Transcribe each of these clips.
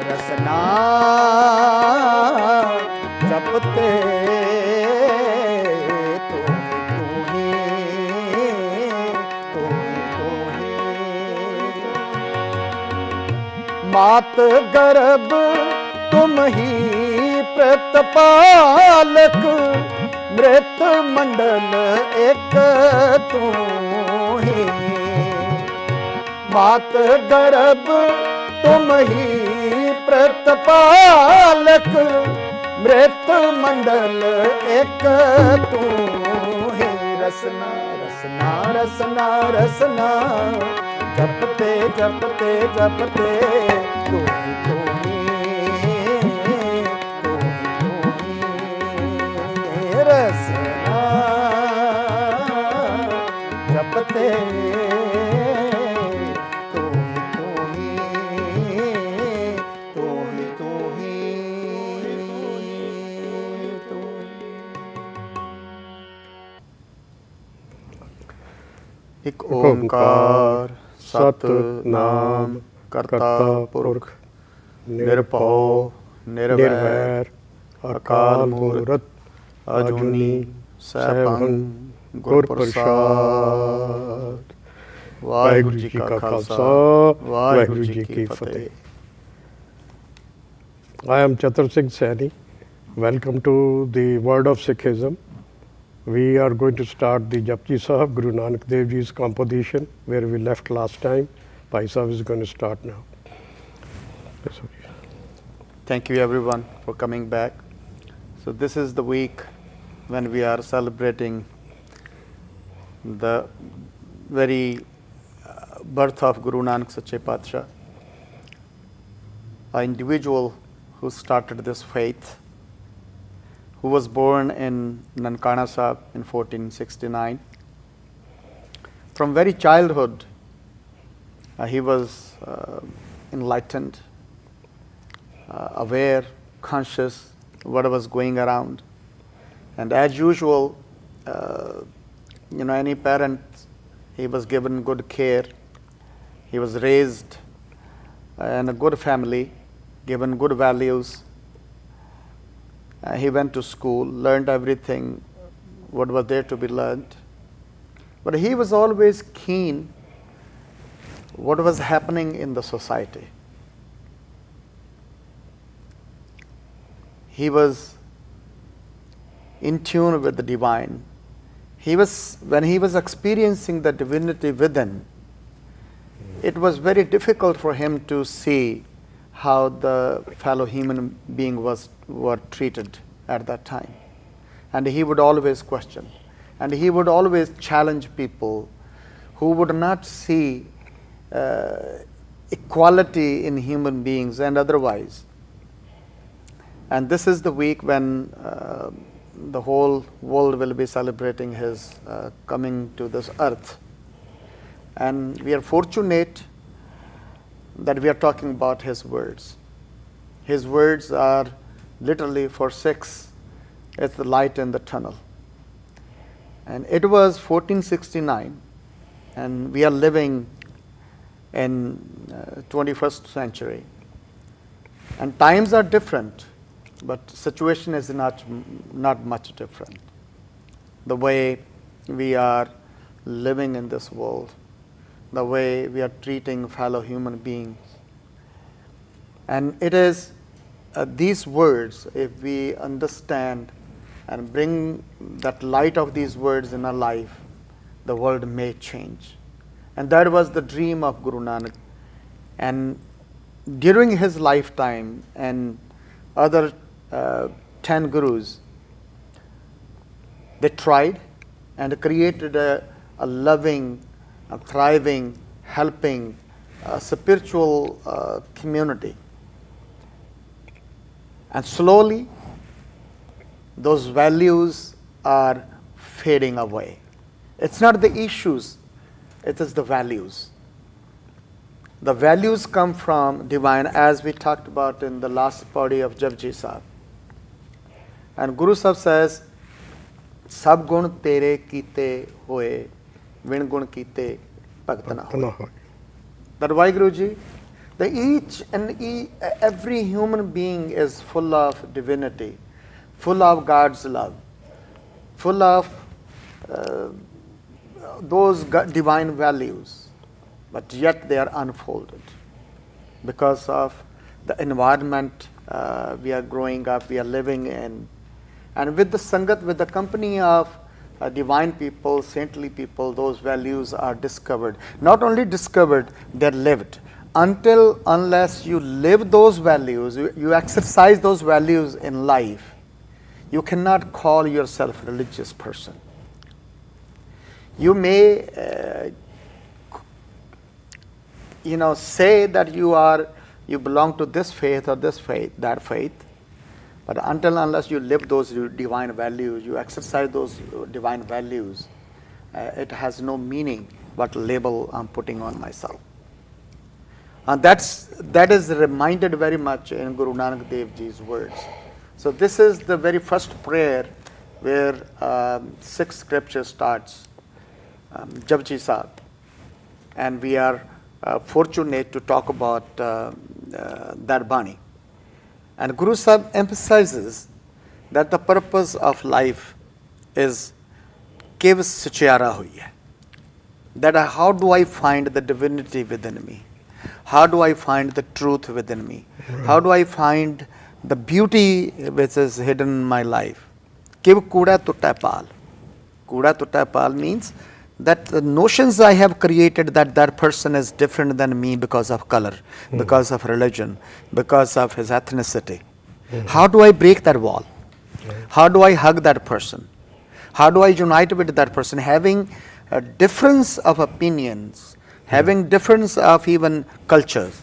रसना जपते तू ही तू ही मात गर्भ तुम ही प्रतिपालक मृत मंडल एक तू ही मात गर्भ तुम ही प्रतिपालक मृत मंडल एक तू ही रसना रसना रसना रसना जपते जपते जपते तू ही रसना जपते एक ओंकार सतनाम करता पुरख निरभव निर्वैर अकाल मूर्त अजूनी सैभं गुर प्रसाद। वाहिगुरु जी का खालसा वाहिगुरु जी की फतेह। I am Chatur Singh Saini. Welcome to the Word of Sikhism. We are going to start the Japji Sahib, Guru Nanak Dev Ji's composition, where we left last time. Bhai Sahib is going to start now. Thank you everyone for coming back. So this is the week when we are celebrating the very birth of Guru Nanak Sache Patsha, an individual who started this faith, who was born in Nankana Sahib in 1469. From very childhood, he was enlightened, aware, conscious what was going around. And as usual, any parent, he was given good care. He was raised in a good family, given good values. He went to school, learned everything what was there to be learned. But he was always keen what was happening in the society. He was in tune with the divine. When he was experiencing the divinity within, it was very difficult for him to see how the fellow human being were treated at that time. And he would always question. And he would always challenge people who would not see equality in human beings and otherwise. And this is the week when the whole world will be celebrating his coming to this earth. And we are fortunate that we are talking about his words. His words are literally for 6, it's the light in the tunnel. And it was 1469, and we are living in 21st century. And times are different, but situation is not much different. The way we are living in this world, the way we are treating fellow human beings. And it is these words, if we understand and bring that light of these words in our life, the world may change. And that was the dream of Guru Nanak. And during his lifetime and other 10 gurus, they tried and created a loving, a thriving, helping, spiritual community. And slowly, those values are fading away. It's not the issues, it is the values. The values come from divine, as we talked about in the last body of Japji Sahib. And Guru Sahib says, Sab gun tere kite hoye, vin gun kite bhagt na hoye. That why, Guruji? Every human being is full of divinity, full of God's love, full of those divine values, but yet they are unfolded because of the environment we are growing up, we are living in. And with the Sangat, with the company of divine people, saintly people, those values are discovered. Not only discovered, they're lived. Unless you live those values, you exercise those values in life, you cannot call yourself a religious person. You may say that you belong to this faith or this faith, that faith, but unless you live those divine values, you exercise those divine values, it has no meaning what label I'm putting on myself. And that is reminded very much in Guru Nanak Dev Ji's words. So this is the very first prayer where sixth scripture starts, Japji Sahib, and we are fortunate to talk about that Bani. And Guru Sahib emphasizes that the purpose of life is kev sachara hui hai. That how do I find the divinity within me? How do I find the truth within me? How do I find the beauty which is hidden in my life? Kev kuda tutta pal. Kuda tutta pal means that the notions I have created that person is different than me because of color, because of religion, because of his ethnicity. How do I break that wall? How do I hug that person? How do I unite with that person? Having a difference of opinions, having difference of even cultures,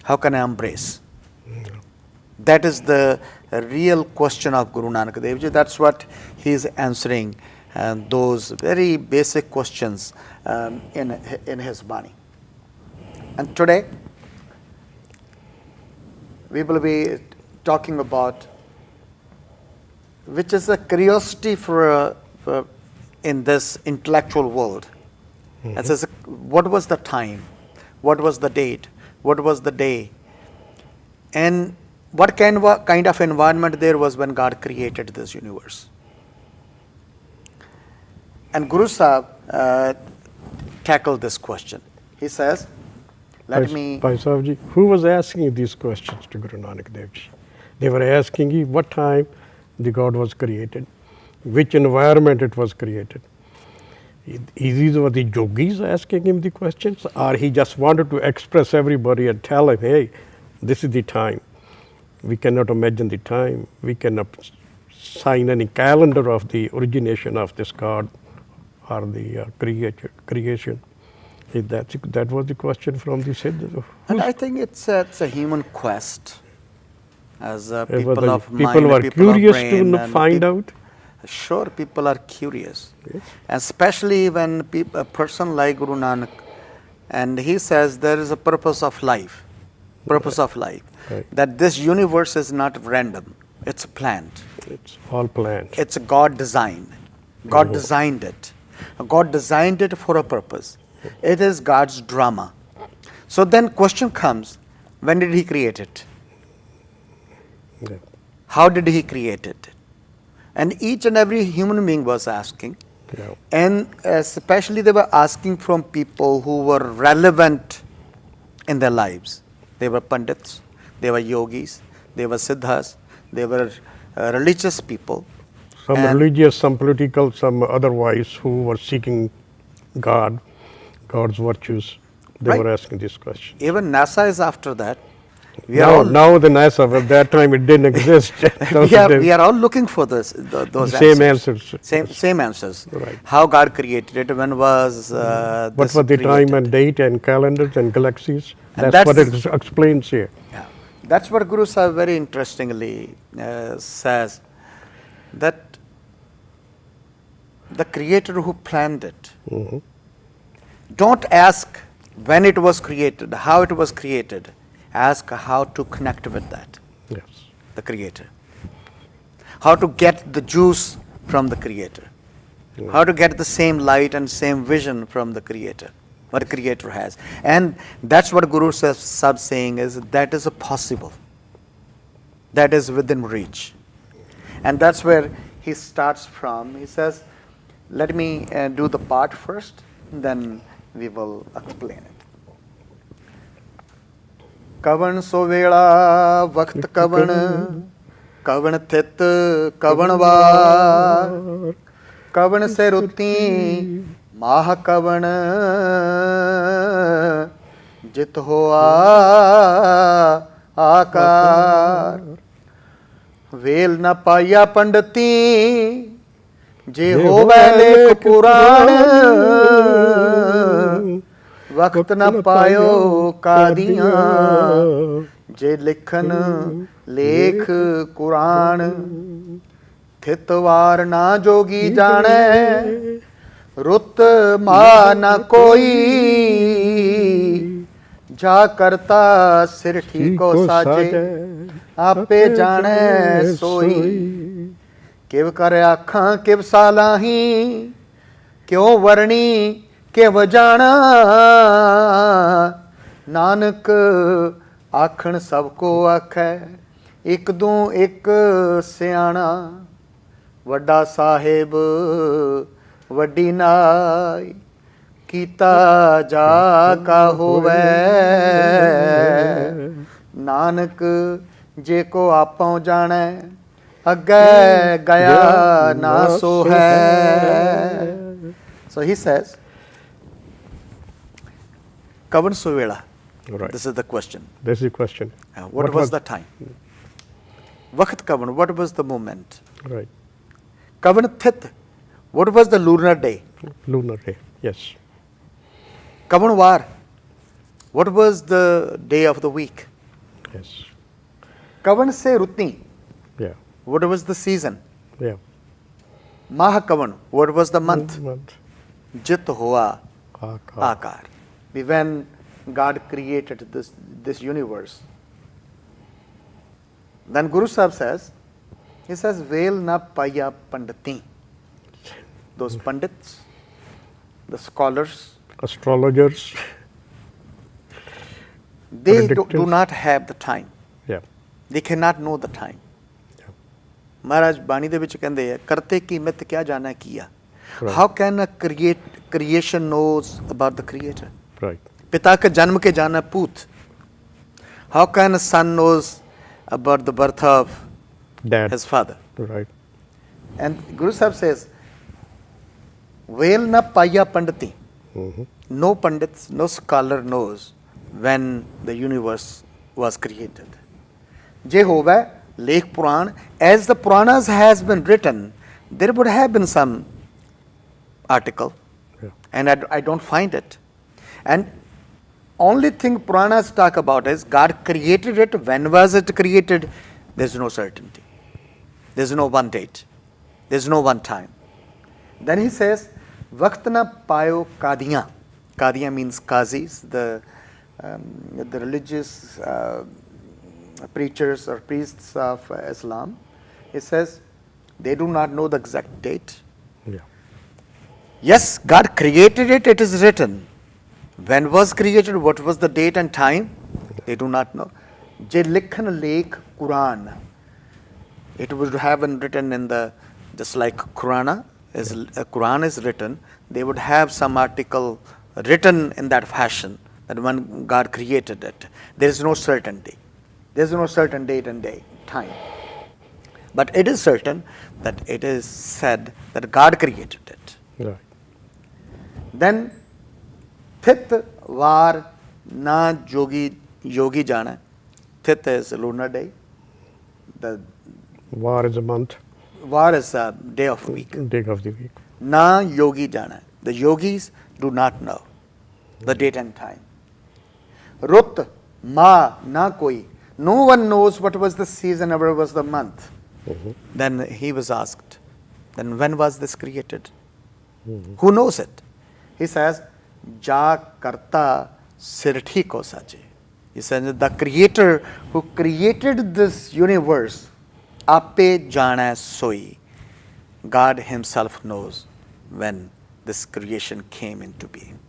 how can I embrace? That is the real question of Guru Nanak Dev Ji. That's what he is answering, and those very basic questions in his Bani. And today we will be talking about, which is a curiosity for in this intellectual world. It says, what was the time? What was the date? What was the day? And what kind of environment there was when God created this universe? And Guru Sahib tackled this question. He says, Bhai Sahib ji, who was asking these questions to Guru Nanak Dev Ji? They were asking him what time the God was created, which environment it was created. These were the yogis asking him the questions, or he just wanted to express everybody and tell him, hey, this is the time. We cannot imagine the time. We cannot sign any calendar of the origination of this God or the creation. That was the question from the Siddha. And I think it's a human quest. As people were curious to find out. Sure, people are curious. Yes. Especially when a person like Guru Nanak, and he says there is a purpose of life. Purpose of life. Right. That this universe is not random. It's planned. It's all planned. It's God designed. God designed it. God designed it for a purpose. It is God's drama. So then question comes, when did he create it? Yeah. How did he create it? And each and every human being was asking. Yeah. And especially they were asking from people who were relevant in their lives. They were pandits, they were yogis, they were siddhas, they were religious people. Some religious, some political, some otherwise, who were seeking God's virtues. They were asking this question. Even NASA is after that. Now the NASA, at that time it didn't exist. we are all looking for those same answers. Same answers. Right. How God created it, when was what was the time and date and calendars and galaxies. That's what it explains here. Yeah. That's what Guru Sahib very interestingly says, that the creator who planned it, don't ask when it was created, how it was created. Ask how to connect with that. Yes. The creator. How to get the juice from the creator. Yeah. How to get the same light and same vision from the creator. what Creator has. And that's what Guru Sahib saying is that is possible. That is within reach. And that's where he starts from. He says, let me do the part first, then we will explain it. Kavan so vela vakt kavan, kavan thit kavan var, kavan se ruti mah kavan, jit hoa आकार well न पाया पंडिती जे होवे लेख पुराण वक्त न पायो कादियां जे लिखन लेख कुरान थितवार ना जोगी जाने रुत मा न कोई जा करता सिर ठीको साजे आपे जाने सोई किव कर आखां किव सालाही क्यों वरणी किव जाना नानक आखण सबको आखै एक दू एक सियाणा वड्डा साहिब वड्डी नाई कीता जा का होवे नानक जे को आपों जाने अगे गया ना सो है. So he says, Kavan Suvela. Right. This is the question. This is the question. What was the time? Vakht Kavan, what was the moment? Right. Kavan Thit, what was the lunar day? Lunar day, yes. Kavan Var, what was the day of the week? Yes. Kavan Se Rutni, Yeah. what was the season? Yeah. Mah Kavan, what was the month? Jit Hoa Akar. Akar. When God created this universe. Then Guru Sahib says, he says, Vel na paya panditi. Those pandits, the scholars, Astrologers. they do predictors. not have the time. Yeah. They cannot know the time. Yeah. Maharaj Bani de vich kende hai, karte ki mit kya jana kiya. Right. How can a creation knows about the creator? Right. पिता के जन्म के जाना पूत. How can a son knows about the birth of Dad. his father? Right. And Guru Sahib says, Vel na paya panditi. Mm-hmm. No pandits, no scholar knows when the universe was created. Je hove Lekh Puran, as the Puranas has been written, there would have been some article, Yeah. and I don't find it. And only thing Puranas talk about is God created it. When was it created? There's no certainty. There's no one date. There's no one time. Then he says, Vakt na payo kadiyan. Kadiyan means qazis, the religious preachers or priests of Islam. He says, they do not know the exact date. Yeah. Yes, God created it, it is written. When was created, what was the date and time? They do not know. Je likhan lekh Quran. It would have been written in the, just like Quran is written, they would have some article written in that fashion, that when God created it. There is no certainty. There is no certain date and time. But it is certain that it is said that God created it. Right. Then Thit var na yogi jana. Thit is lunar day. The War is a month. var is a day of the week. Day of the week. Na yogi jana. The yogis do not know the date and time. Rut ma na koi. No one knows what was the season or what was the month. Mm-hmm. Then he was asked, then when was this created? Who knows it? He says, Ja karta sirthi ko sache. He says, the creator who created this universe, ape jana soi. God himself knows when this creation came into being.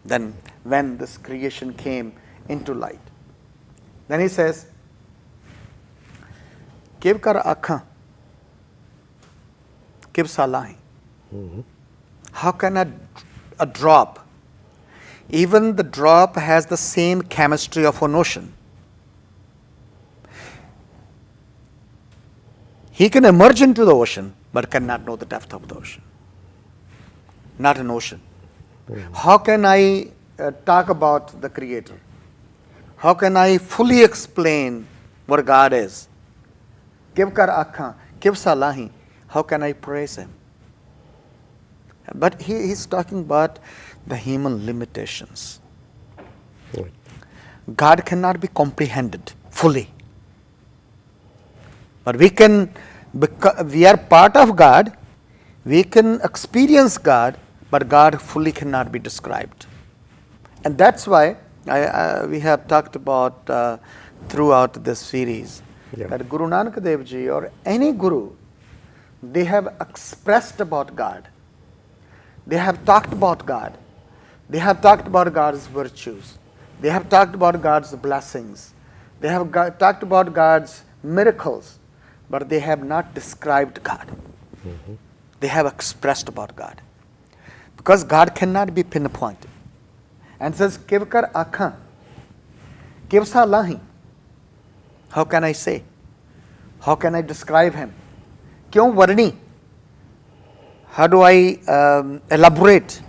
than when this creation came into light. Then he says, Kiv kar akhan, kiv salahi. How can a drop, even the drop has the same chemistry of an ocean. He can emerge into the ocean, but cannot know the depth of the ocean. Not an ocean. How can I talk about the Creator? How can I fully explain what God is? Kiv kar akhan, kiv salahi. How can I praise Him? But he's talking about the human limitations. Right. God cannot be comprehended fully. But we are part of God, we can experience God, but God fully cannot be described. And that's why we have talked about throughout this series that Guru Nanak Dev Ji or any Guru, they have expressed about God. They have talked about God. They have talked about God's virtues. They have talked about God's blessings. They have talked about God's miracles, but they have not described God. They have expressed about God. Because God cannot be pinpointed. And says, Kiv kar akhan, kiv salahi. How can I say? How can I describe Him? Kyun varni? How do I elaborate?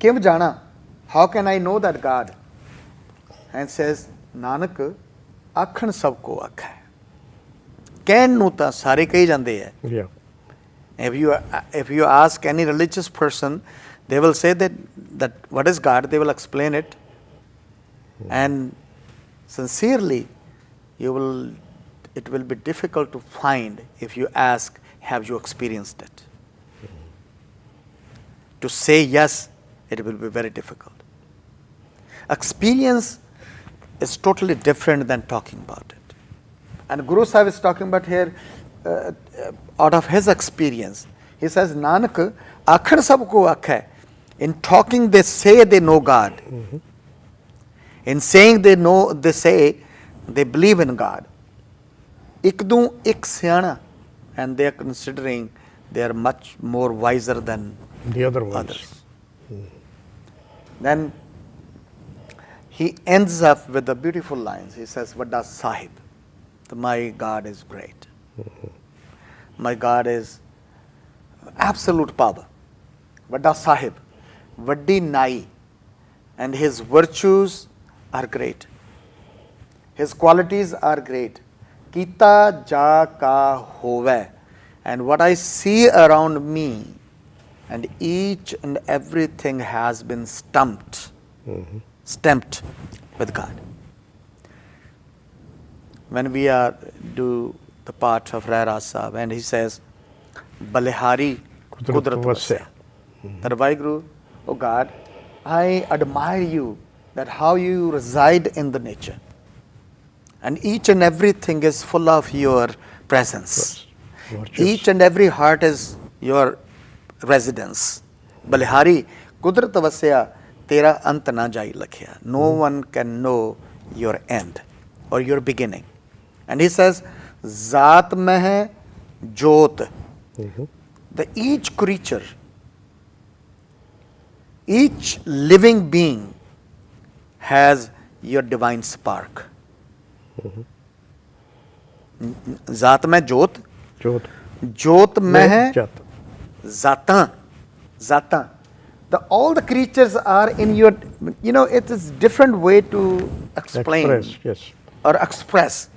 Kiv jana? How can I know that God? And says, Nanak, akhan sabko akha hai. ਕਹਿਣ ਨੂੰ ਤਾਂ ਸਾਰੇ ਕਹੀ ਜਾਂਦੇ ਹੈ. Yeah. If you ask any religious person, they will say that what is God, they will explain it. And sincerely, it will be difficult to find if you ask, have you experienced it? To say yes, it will be very difficult. Experience is totally different than talking about it. And Guru Sahib is talking about here out of his experience. He says, Nanak, akhan sabko akh hai. In talking, they say they know God. In saying they say they believe in God. Ikdu ik syana. And they are considering they are much more wiser than The other ones. others. Then he ends up with the beautiful lines. He says, Vada Sahib. My God is great. My God is absolute power. Vada Sahib, Vaddi Nai, and His virtues are great. His qualities are great. Kita ja ka hove, and what I see around me, and each and everything has been stamped with God. When we do the part of Rai Rasa, when he says, Balihari Kudrat Vasya. That Vaheguru, oh God, I admire you, that how you reside in the nature. And each and everything is full of your presence. Each and every heart is your residence. Balihari Kudrat Vasya, Tera ant na jai lakhya. No one can know your end or your beginning. And he says, Zaat mein hai jot. Each creature, each living being has your divine spark. Zaat mein jot. Jot mein hai zatan. Zatan. All the creatures are in your, it is different way to explain or express.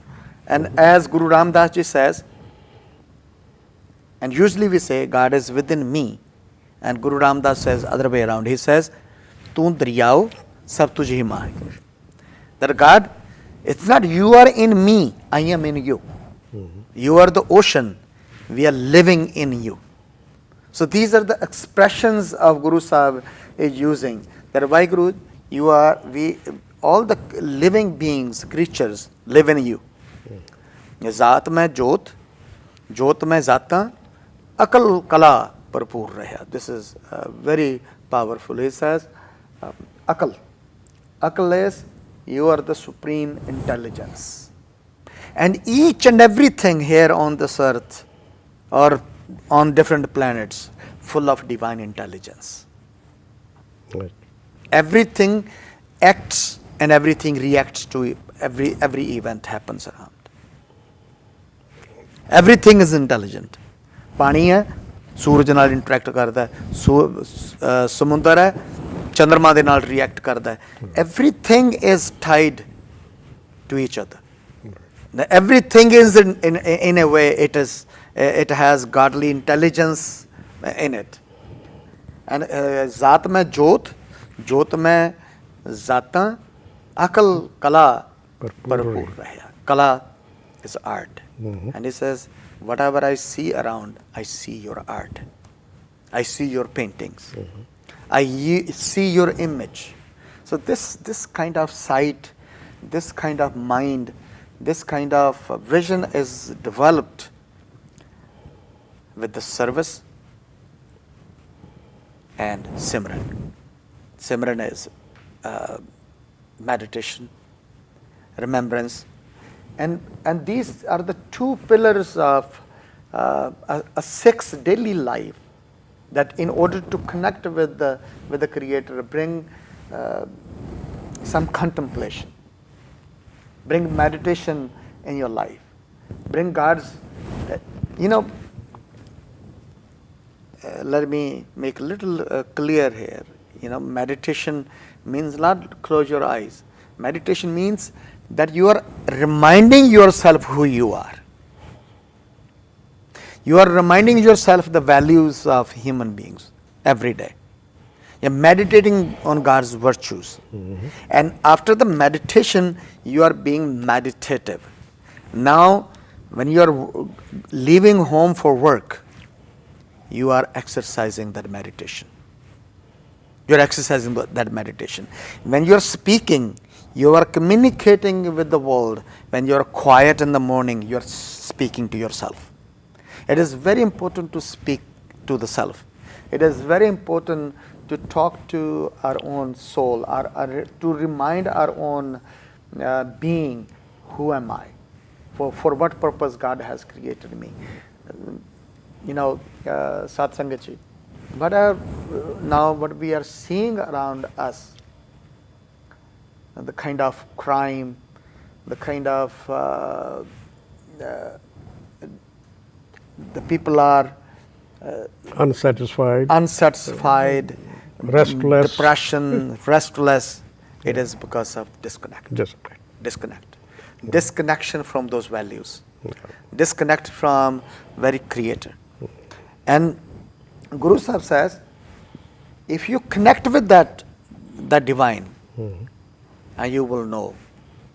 And as Guru Ram Das Ji says, and usually we say God is within me, and Guru Ram Das says other way around. He says, Tu dariyao sab tujhe maahe. That God, it's not you are in me, I am in you. You are the ocean, we are living in you. So these are the expressions of Guru Sahib is using. That Vaheguru, all the living beings, creatures live in you. Zaat mein jot, jot mein zata, akal kala parpur raha. This is very powerful. He says, Akal. Akal is you are the supreme intelligence. And each and everything here on this earth or on different planets full of divine intelligence. Right. Everything acts and everything reacts to every event happens around. Everything is intelligent. ਪਾਣੀ ਹੈ ਸੂਰਜ ਨਾਲ interact ਕਰਦਾ ਹੈ, ਸਮੁੰਦਰ ਹੈ ਚੰਦਰਮਾ ਦੇ ਨਾਲ ਰਿਐਕਟ ਕਰਦਾ ਹੈ. Everything is tied to each other. Everything is in a way it has godly intelligence in it. And ਜ਼ਾਤ में जोत में ਜ਼ਾਤਾਂ अकल कला भरपूर रहे. Kala is art. And he says, whatever I see around, I see your art. I see your paintings. I see your image. So this kind of sight, this kind of mind, this kind of vision is developed with the service and Simran. Simran is meditation, remembrance, and these are the two pillars of a Sikh's daily life. That in order to connect with the Creator, bring some contemplation, bring meditation in your life, bring God's, let me make a little clear here. Meditation means not close your eyes. Meditation means that you are reminding yourself who you are. You are reminding yourself the values of human beings every day. You're meditating on God's virtues. And after the meditation, you are being meditative. Now, when you are leaving home for work, you are exercising that meditation. You're exercising that meditation. When you're speaking, you are communicating with the world. When you're quiet in the morning, you're speaking to yourself. It is very important to speak to the self. It is very important to talk to our own soul, to remind our own being, who am I? For what purpose God has created me. Satsangachi. What we are seeing around us, the kind of crime, the kind of the people are unsatisfied, restless, depression, restless. It is because of disconnection from those values, disconnect from very Creator. And Guru Sahib says, if you connect with that divine, and you will know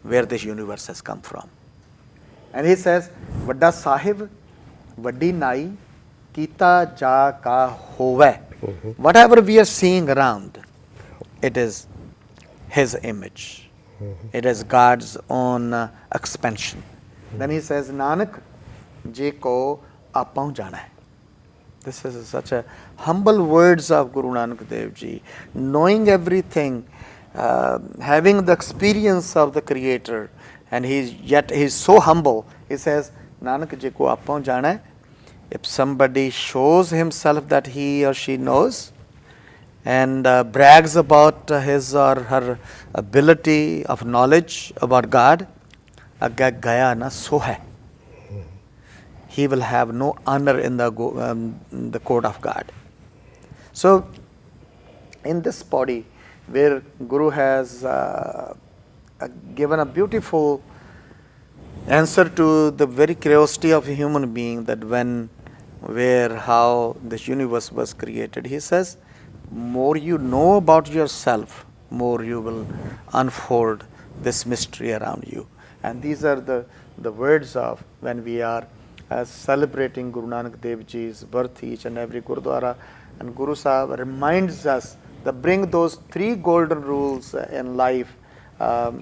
where this universe has come from. And he says, Vadda Sahib, Vaddi Nai, Kita Ja Ka Hove. Whatever we are seeing around, it is His image. It is God's own expansion. Then he says, Nanak, je ko aapon jana hai. This is such a humble words of Guru Nanak Dev Ji. Knowing everything, having the experience of the Creator, and he's so humble. He says, Nanak je ko aapon jana hai. If somebody shows himself that he or she knows and brags about his or her ability of knowledge about God, agga gaya na so hai. He will have no honor in the court of God. So, in this body, where Guru has given a beautiful answer to the very curiosity of a human being, that when, where, how this universe was created, he says, more you know about yourself, more you will unfold this mystery around you. And these are the words of when we are celebrating Guru Nanak Dev Ji's birth each and every Gurudwara. And Guru Sahib reminds us to bring those 3 golden rules in life,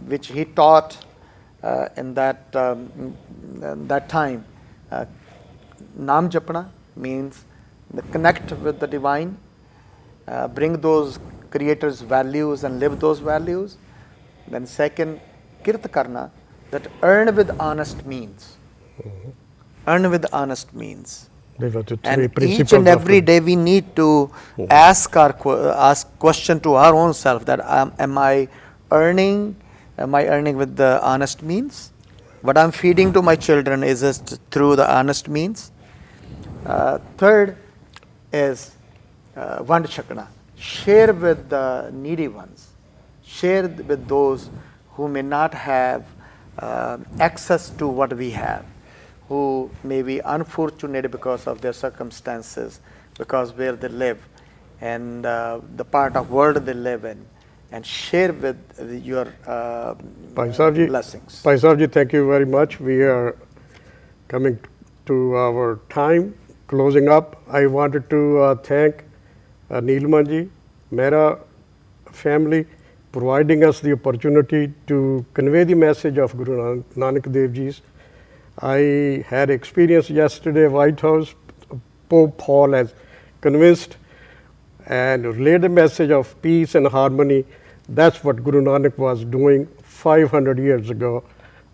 which he taught in that time. Naam Japna means the connect with the divine, bring those Creator's values and live those values. Then second, kirt karna, that earn with honest means. Earn with honest means. They were the three And each principles and of every it. day we need to ask question to our own self that am I earning with the honest means? What I'm feeding to my children, is it through the honest means? Third is Vand Chakna. Share with the needy ones. Share with those who may not have access to what we have, who may be unfortunate because of their circumstances, because where they live, and the part of world they live in, and share with your Bhai Sahib ji, blessings. Bhai Sahib ji, thank you very much. We are coming to our time, closing up. I wanted to thank Neelman ji, Mera family, providing us the opportunity to convey the message of Guru Nanak Dev Ji's. I had experience yesterday, White House, Pope Paul has convinced and relayed the message of peace and harmony. That's what Guru Nanak was doing 500 years ago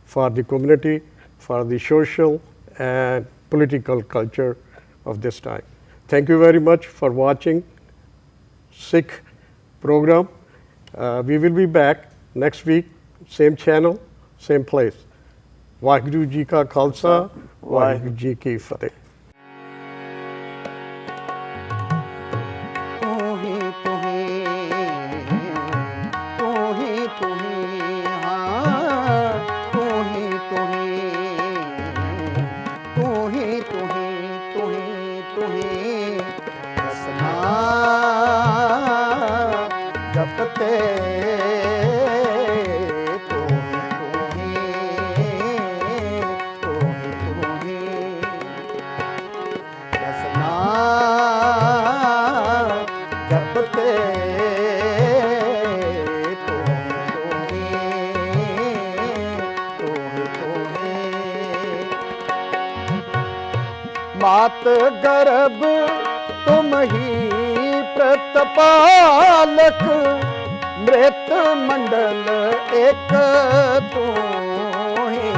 for the community, for the social and political culture of this time. Thank you very much for watching Sikh program. We will be back next week, same channel, same place. Waheguru ji ਕਾ ਖਾਲਸਾ ਵਾਹਿਗੁਰੂ ਜੀ ਕੀ ਫਤਿਹ मात गर्भ तुम ही प्रतपालक मृत मंडल एक तू ही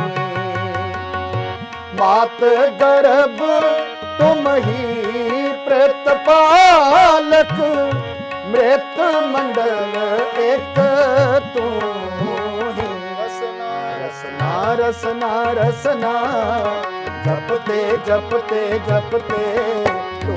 मात गर्भ तुम ही प्रतपालक मृत मंडल एक तू ही रसना रसना रसना रसना जपते जपते जपते तो